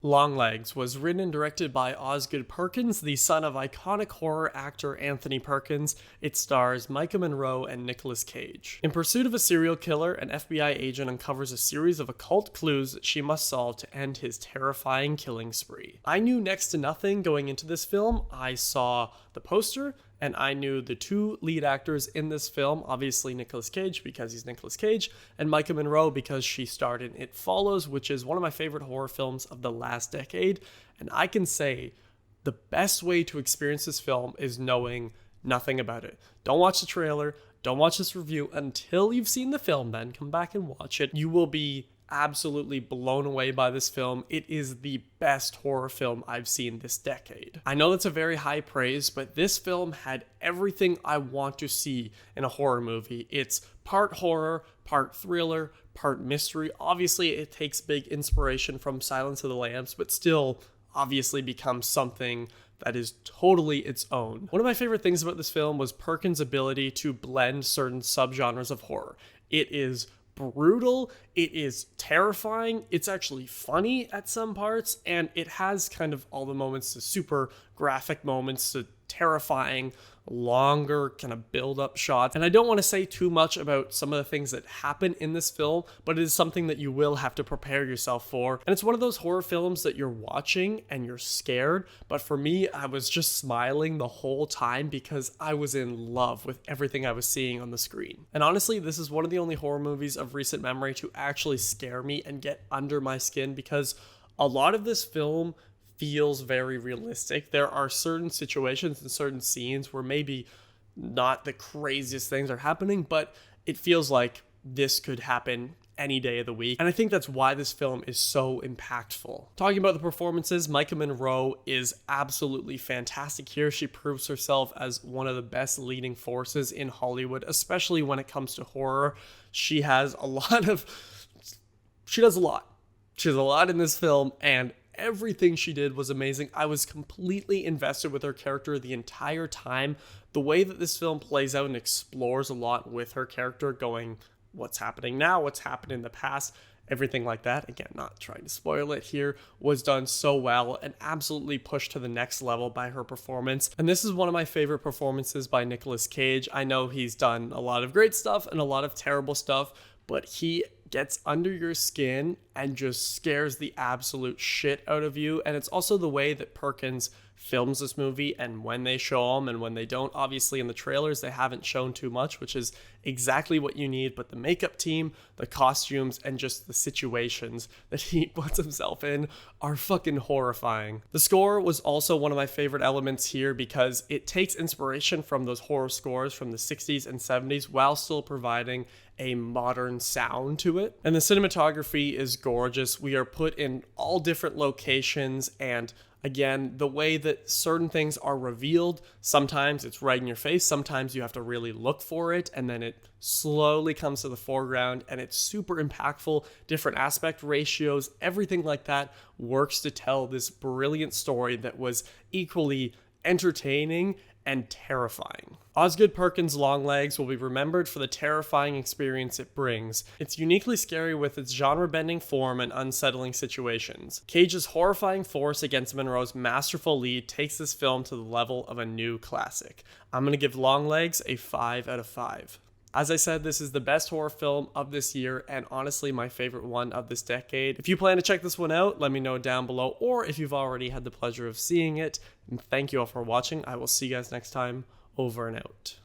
Longlegs was written and directed by Osgoode Perkins, the son of iconic horror actor Anthony Perkins. It stars Maika Monroe and Nicolas Cage. In pursuit of a serial killer, an FBI agent uncovers a series of occult clues that she must solve to end his terrifying killing spree. I knew next to nothing going into this film. I saw the poster, and I knew the two lead actors in this film, obviously Nicolas Cage because he's Nicolas Cage, and Maika Monroe because she starred in It Follows, which is one of my favorite horror films of the last decade. And I can say the best way to experience this film is knowing nothing about it. Don't watch the trailer, don't watch this review until you've seen the film, then come back and watch it. You will be absolutely blown away by this film. It is the best horror film I've seen this decade. I know that's a very high praise, but this film had everything I want to see in a horror movie. It's part horror, part thriller, part mystery. Obviously, it takes big inspiration from Silence of the Lambs, but still obviously becomes something that is totally its own. One of my favorite things about this film was Perkins' ability to blend certain subgenres of horror. It is brutal, it is terrifying, it's actually funny at some parts, and it has kind of all the moments, the super graphic moments, the terrifying, longer kind of build-up shots. And I don't want to say too much about some of the things that happen in this film, but it is something that you will have to prepare yourself for. And it's one of those horror films that you're watching and you're scared, but for me, I was just smiling the whole time because I was in love with everything I was seeing on the screen. And honestly, this is one of the only horror movies of recent memory to actually scare me and get under my skin, because a lot of this film feels very realistic. There are certain situations and certain scenes where maybe not the craziest things are happening, but it feels like this could happen any day of the week. And I think that's why this film is so impactful. Talking about the performances, Maika Monroe is absolutely fantastic here. She proves herself as one of the best leading forces in Hollywood, especially when it comes to horror. She does a lot. She has a lot in this film, and everything she did was amazing. I was completely invested with her character the entire time. The way that this film plays out and explores a lot with her character, going, what's happening now, what's happened in the past, everything like that, again, not trying to spoil it here, was done so well and absolutely pushed to the next level by her performance. And this is one of my favorite performances by Nicolas Cage. I know he's done a lot of great stuff and a lot of terrible stuff, but he gets under your skin and just scares the absolute shit out of you. And it's also the way that Perkins films this movie and when they show him and when they don't. Obviously in the trailers they haven't shown too much, which is exactly what you need, but the makeup team, the costumes, and just the situations that he puts himself in are fucking horrifying. The score was also one of my favorite elements here because it takes inspiration from those horror scores from the 60s and 70s while still providing a modern sound to it. And the cinematography is gorgeous. We are put in all different locations, and again, the way that certain things are revealed, sometimes it's right in your face, sometimes you have to really look for it, and then it slowly comes to the foreground, and it's super impactful. Different aspect ratios, everything like that works to tell this brilliant story that was equally entertaining and terrifying. Osgoode Perkins' Longlegs will be remembered for the terrifying experience it brings. It's uniquely scary with its genre-bending form and unsettling situations. Cage's horrifying force against Monroe's masterful lead takes this film to the level of a new classic. I'm going to give Longlegs a 5 out of 5. As I said, this is the best horror film of this year and honestly my favorite one of this decade. If you plan to check this one out, let me know down below, or if you've already had the pleasure of seeing it. And thank you all for watching. I will see you guys next time. Over and out.